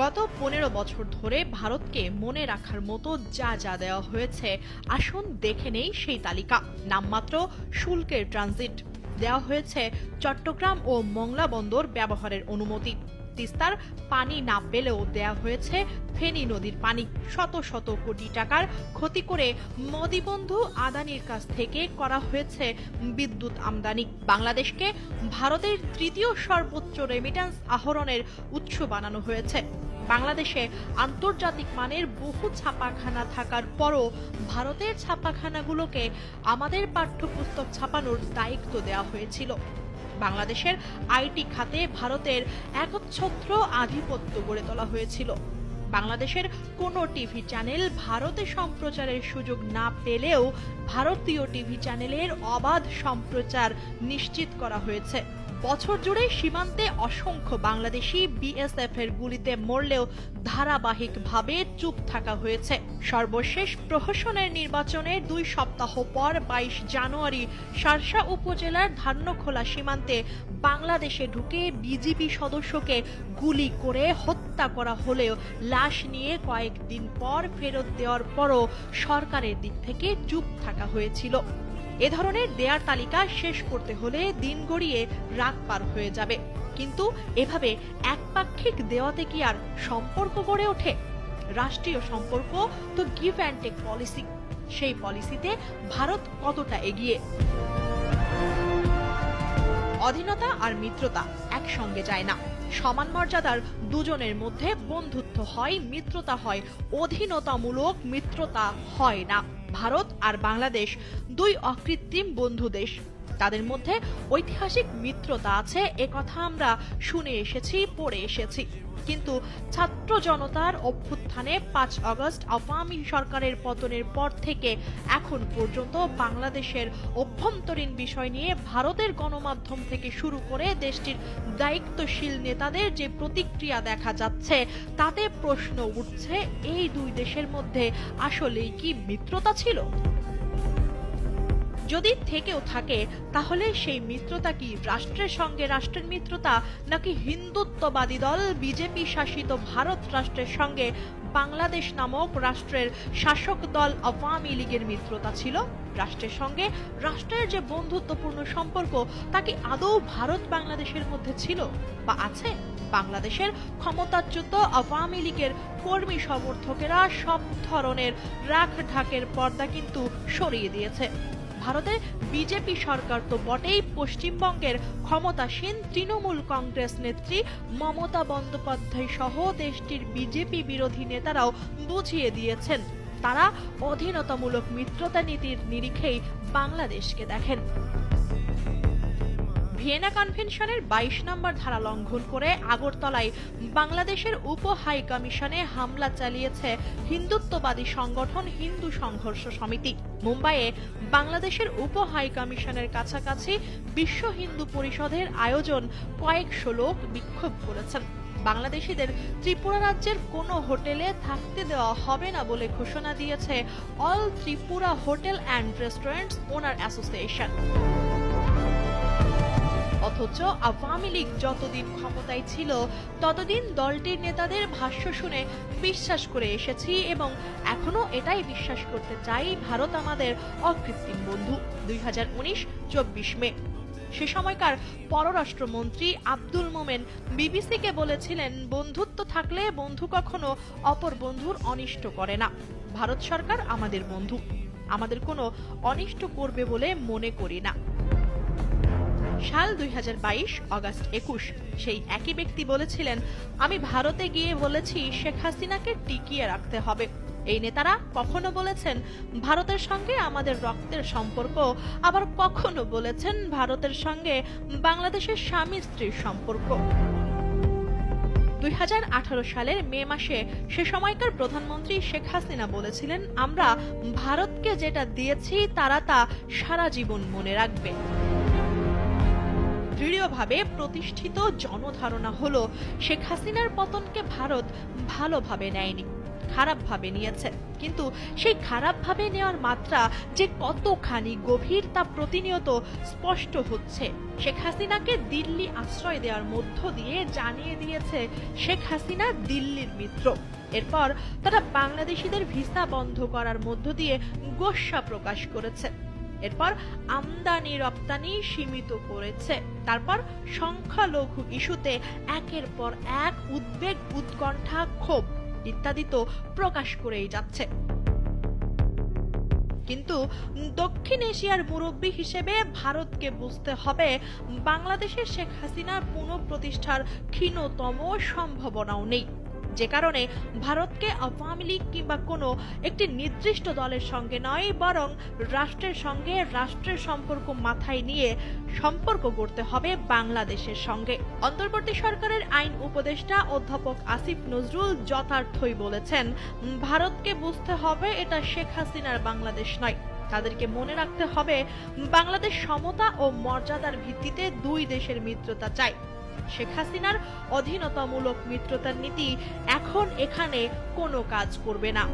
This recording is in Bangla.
গত 15 বছর ধরে ভারতকে মনে রাখার মতো যা যা দেওয়া হয়েছে, আসুন দেখে নেই সেই তালিকা। নামমাত্র শুল্কের ট্রানজিট দেওয়া হয়েছে, চট্টগ্রাম ও মংলা বন্দর ব্যবহারের অনুমতি, তিস্তার পানি না পেলেও দেয়া হয়েছে ফেনী নদীর পানি, শত শত কোটি টাকার ক্ষতি করে মোদি বন্ধু আদানির কাছ থেকে করা হয়েছে বিদ্যুৎ আমদানি। বাংলাদেশকে ভারতের তৃতীয় সর্বোচ্চ রেমিট্যান্স আহরণের উৎস বানানো হয়েছে। বাংলাদেশে আন্তর্জাতিক মানের বহু ছাপাখানা থাকার পরও ভারতের ছাপাখানাগুলোকে আমাদের পাঠ্যপুস্তক ছাপানোর দায়িত্ব দেওয়া হয়েছিল। বাংলাদেশের আইটি খাতে ভারতের একচ্ছত্র আধিপত্য গড়ে তোলা হয়েছিল। বাংলাদেশের কোনো টিভি চ্যানেল ভারতে সম্প্রচারের সুযোগ না পেলেও ভারতীয় টিভি চ্যানেলের অবাধ সম্প্রচার নিশ্চিত করা হয়েছে। বছর জুড়ে সীমান্তে অসংখ্য বাংলাদেশি বিএসএফ এর গুলিতে মরলেও ধারাবাহিকভাবে চুপ থাকা হয়েছে। সর্বশেষ প্রহসনের নির্বাচনের 2 সপ্তাহ পর 22 জানুয়ারি শার্শা উপজেলার ধান্যখোলা সীমান্তে বাংলাদেশে ঢুকে বিজিবি সদস্যকে গুলি করে হত্যা করা হলেও লাশ নিয়ে কয়েকদিন পর ফেরত দেওয়ার পরও সরকারের দিক থেকে চুপ থাকা হয়েছিল। এ ধরনের দেয়ার তালিকা শেষ করতে হলে দিন গড়িয়ে রাত পার হয়ে যাবে, কিন্তু এভাবে একপাক্ষিক দেওয়াতে কি আর সম্পর্ক গড়ে ওঠে? রাষ্ট্রীয় সম্পর্ক তো গিভ অ্যান্ড টেক পলিসি। সেই পলিসিতে ভারত কতটা এগিয়ে? অধীনতা আর মিত্রতা একসঙ্গে যায় না। সমান মর্যাদার দুজনের মধ্যে বন্ধুত্ব হয়, মিত্রতা হয়, অধীনতামূলক মিত্রতা হয় না। ভারত আর বাংলাদেশ 2 অকৃত্রিম বন্ধু দেশ। তাদের মধ্যে ঐতিহাসিক মিত্রতা আছে, একথা আমরা শুনে এসেছি, পড়ে এসেছি। কিন্তু ছাত্র জনতার অভ্যুত্থানে 5 আগস্ট আওয়ামী সরকারের পতনের পর থেকে এখন পর্যন্ত বাংলাদেশের অভ্যন্তরীণ বিষয় নিয়ে ভারতের গণমাধ্যম থেকে শুরু করে দেশটির দায়িত্বশীল নেতাদের যে প্রতিক্রিয়া দেখা যাচ্ছে, তাতে প্রশ্ন উঠছে, এই 2 দেশের মধ্যে আসলেই কি মিত্রতা ছিল? যদি থেকেও থাকে, তাহলে সেই মিত্রতা কি রাষ্ট্রের সঙ্গে রাষ্ট্রের মিত্রতা, নাকি হিন্দুত্ববাদী দল বিজেপি শাসিত ভারত রাষ্ট্রের সঙ্গে বাংলাদেশ নামক রাষ্ট্রের শাসক দল আওয়ামী লীগের মিত্রতা ছিল? রাষ্ট্রের সঙ্গে রাষ্ট্রের যে বন্ধুত্বপূর্ণ সম্পর্ক, তা কি আদৌ ভারত বাংলাদেশের মধ্যে ছিল বা আছে? বাংলাদেশের ক্ষমতাচ্যুত আওয়ামী লীগের কর্মী সমর্থকেরা সব ধরনের রাখ ঢাকের পর্দা কিন্তু সরিয়ে দিয়েছে। ভারতের বিজেপি সরকার তো বটেই, পশ্চিমবঙ্গের ক্ষমতাসীন তৃণমূল কংগ্রেস নেত্রী মমতা বন্দ্যোপাধ্যায় সহ দেশটির বিজেপি বিরোধী নেতারাও বুঝিয়ে দিয়েছেন, তারা অধীনতামূলক মিত্রতা নীতির নিরিখেই বাংলাদেশকে দেখেন। ভিয়েনা কনভেনশনের 22 নম্বর ধারা লঙ্ঘন করে আগরতলায় বাংলাদেশের উপ হাই কমিশনে হামলা চালিয়েছে হিন্দুত্ববাদী সংগঠন হিন্দু সংঘর্ষ সমিতি। মুম্বাইয়ে বাংলাদেশের উপ হাই কমিশনের কাছাকাছি বিশ্ব হিন্দু পরিষদের আয়োজন কয়েকশো লোক বিক্ষোভ করেছেন। বাংলাদেশিদের ত্রিপুরা রাজ্যের কোনো হোটেলে থাকতে দেওয়া হবে না বলে ঘোষণা দিয়েছে all Tripura hotel and restaurants owner association. অথচ আওয়ামী লীগ যতদিন ক্ষমতায় ছিল, ততদিন দলটির নেতাদের ভাষ্য শুনে বিশ্বাস করে এসেছি এবং এখনো এটাই বিশ্বাস করতে চাই, ভারত আমাদের অকৃত্রিম বন্ধু। 2019-24 মে সে সময়কার পররাষ্ট্রমন্ত্রী আব্দুল মোমেন বিবিসিকে বলেছিলেন, বন্ধুত্ব থাকলে বন্ধু কখনো অপর বন্ধুর অনিষ্ট করে না। ভারত সরকার আমাদের বন্ধু, আমাদের কোনো অনিষ্ট করবে বলে মনে করি না। সাল 2022 আগস্ট 21 সেই একই ব্যক্তি বলেছিলেন, আমি ভারতে গিয়ে বলেছি শেখ হাসিনাকে টিকিয়ে রাখতে হবে। এই নেতারা কখনো বলেছেন ভারতের সঙ্গে আমাদের রক্তের সম্পর্ক, আবার কখনো বলেছেন ভারতের সঙ্গে বাংলাদেশের স্বামী স্ত্রীর সম্পর্ক। 2018 সালের মে মাসে সে সময়কার প্রধানমন্ত্রী শেখ হাসিনা বলেছিলেন, আমরা ভারতকে যেটা দিয়েছি তারা তা সারা জীবন মনে রাখবে। দৃঢ়ভাবে প্রতিষ্ঠিত জনধারণা হলো শেখ হাসিনার পতনকে ভারত ভালোভাবে নেয়নি। খারাপভাবে নিয়েছে, কিন্তু সেই খারাপভাবে নেওয়ার মাত্রা যে কতখানি গভীর তা প্রতিনিয়ত স্পষ্ট হচ্ছে। শেখ হাসিনাকে দিল্লি আশ্রয় দেওয়ার মধ্য দিয়ে জানিয়ে দিয়েছে শেখ হাসিনা দিল্লির মিত্র। এরপর তারা বাংলাদেশিদের ভিসা বন্ধ করার মধ্য দিয়ে গোস্বা প্রকাশ করেছে। এরপর আমদানি রপ্তানি সীমিত করেছে। তারপর সংখ্যালঘু ইস্যুতে একের পর এক উদ্বেগ, উৎকণ্ঠা, ক্ষোভ ইত্যাদি তো প্রকাশ করেই যাচ্ছে। কিন্তু দক্ষিণ এশিয়ার মুরব্বী হিসেবে ভারতকে বুঝতে হবে, বাংলাদেশের শেখ হাসিনার পুনঃপ্রতিষ্ঠার ক্ষীণতম সম্ভাবনাও নেই। যে কারণে ভারতকে আওয়ামী লীগ কিংবা কোনো একটি নির্দিষ্ট দলের সঙ্গে নয়, বরং রাষ্ট্রের সঙ্গে রাষ্ট্রের সম্পর্ক মাথায় নিয়ে সম্পর্ক গড়তে হবে বাংলাদেশের সঙ্গে। অন্তর্বর্তী সরকারের আইন উপদেষ্টা অধ্যাপক আসিফ নজরুল যথার্থই বলেছেন, ভারতকে বুঝতে হবে এটা শেখ হাসিনার বাংলাদেশ নয়। তাদেরকে মনে রাখতে হবে, বাংলাদেশ সমতা ও মর্যাদার ভিত্তিতে দুই দেশের মিত্রতা চায়। শেখ হাসিনার অধীনতামূলক মিত্রতার নীতি এখন এখানে কোনো কাজ করবে না।